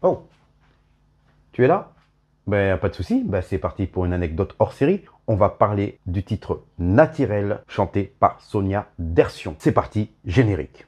Oh, tu es là? Ben, pas de souci, ben, c'est parti pour une anecdote hors série. On va parler du titre Naturel chanté par Sonia Dersion. C'est parti, générique.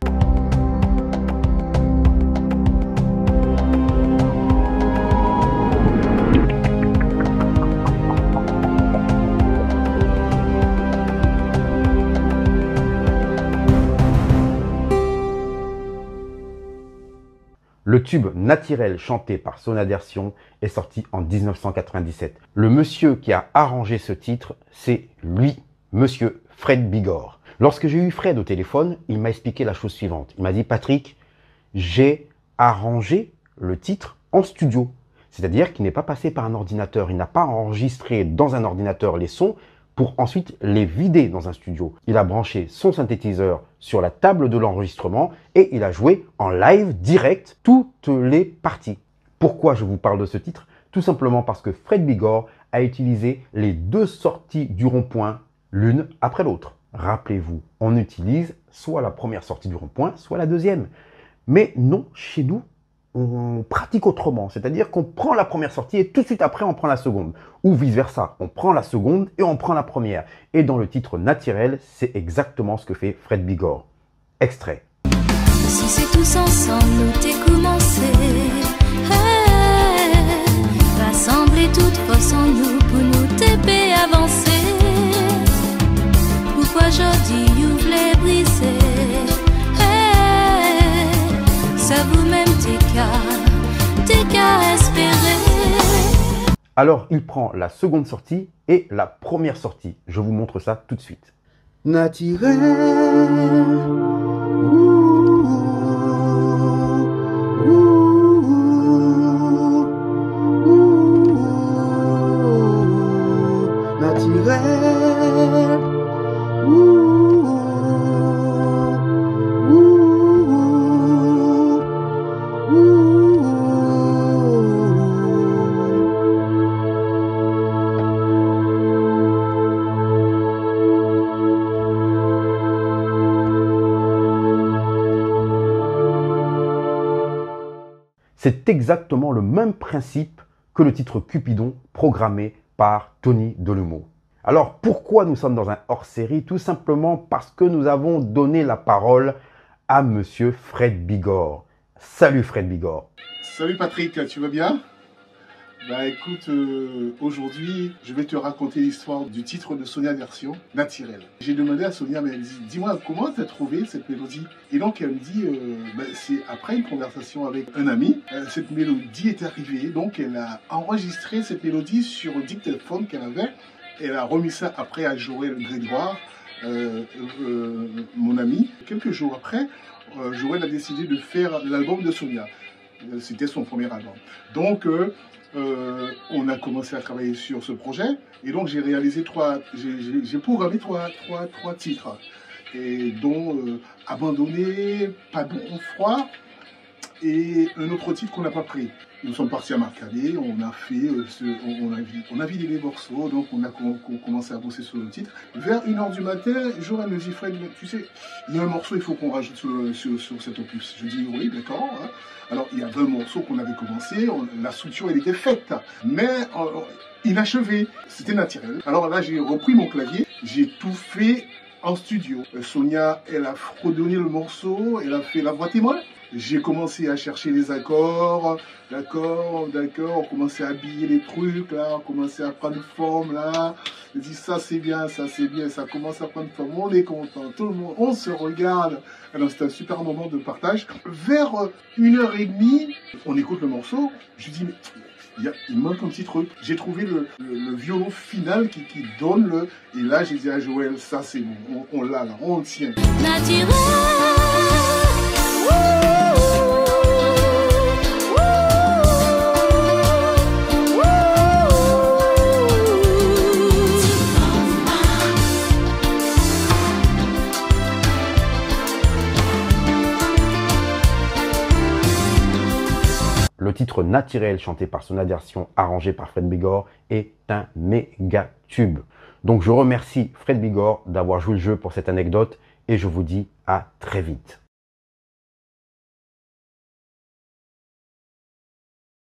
Le tube Naturel chanté par Sonia Dersion est sorti en 1997. Le monsieur qui a arrangé ce titre, c'est lui, monsieur Fred Bigorre. Lorsque j'ai eu Fred au téléphone, il m'a expliqué la chose suivante. Il m'a dit, Patrick, j'ai arrangé le titre en studio. C'est-à-dire qu'il n'est pas passé par un ordinateur. Il n'a pas enregistré dans un ordinateur les sons pour ensuite les vider dans un studio. Il a branché son synthétiseur sur la table de l'enregistrement et il a joué en live direct toutes les parties. Pourquoi je vous parle de ce titre? Tout simplement parce que Fred Bigorre a utilisé les deux sorties du rond-point l'une après l'autre. Rappelez-vous, on utilise soit la première sortie du rond-point, soit la deuxième. Mais non, chez nous, on pratique autrement, c'est-à-dire qu'on prend la première sortie et tout de suite après on prend la seconde. Ou vice-versa, on prend la seconde et on prend la première. Et dans le titre Naturel, c'est exactement ce que fait Fred Bigorre. Extrait. Si c'est tous ensemble, nous t'es commencé. Rassembler toute force en nous pour nous t'aider avancer. Pourquoi aujourd'hui vous voulez briser? Ça vous-même t'es qu'à espérer. Alors, il prend la seconde sortie et la première sortie. Je vous montre ça tout de suite. Naturel. Naturel. C'est exactement le même principe que le titre Cupidon programmé par Tony Delumeau. Alors pourquoi nous sommes dans un hors-série? Tout simplement parce que nous avons donné la parole à monsieur Fred Bigorre. Salut Fred Bigorre. Salut Patrick, tu vas bien? Bah écoute, aujourd'hui, je vais te raconter l'histoire du titre de Sonia Dersion, Naturel. J'ai demandé à Sonia, mais elle me dit, dis-moi, comment tu as trouvé cette mélodie? Et donc elle me dit, c'est après une conversation avec un ami, cette mélodie est arrivée, donc elle a enregistré cette mélodie sur un dictaphone qu'elle avait, elle a remis ça après à Joël Grégoire, mon ami. Quelques jours après, Joël a décidé de faire l'album de Sonia. C'était son premier album. Donc, on a commencé à travailler sur ce projet et donc j'ai réalisé j'ai programmé trois titres et dont Abandonné, Pas bon froid et un autre titre qu'on n'a pas pris. Nous sommes partis à Marcadet, on a fait, on a vidé les morceaux, donc on a commencé à bosser sur le titre. Vers 1h du matin, Joël me dit, Fred, tu sais, il y a un morceau, il faut qu'on rajoute sur cet opus. Je dis, oui, d'accord. Hein. Alors, il y a 20 morceaux qu'on avait commencé, la structure, elle était faite, mais inachevée. C'était naturel. Alors là, j'ai repris mon clavier, j'ai tout fait en studio. Sonia, elle a fredonné le morceau, elle a fait la voix témoin. J'ai commencé à chercher les accords, d'accord, on commençait à habiller les trucs, là, on commençait à prendre forme, là. Je dis, ça c'est bien, ça commence à prendre forme, on est content, tout le monde, on se regarde. Alors c'était un super moment de partage. Vers 1h30, on écoute le morceau, je dis, mais il manque un petit truc. J'ai trouvé le violon final qui donne le... Et là, j'ai dit à Joël, ça c'est bon, on l'a là, on le tient. Naturel. Le titre Naturel chanté par Sonia Dersion, arrangé par Fred Bigorre, est un méga tube. Donc je remercie Fred Bigorre d'avoir joué le jeu pour cette anecdote et je vous dis à très vite.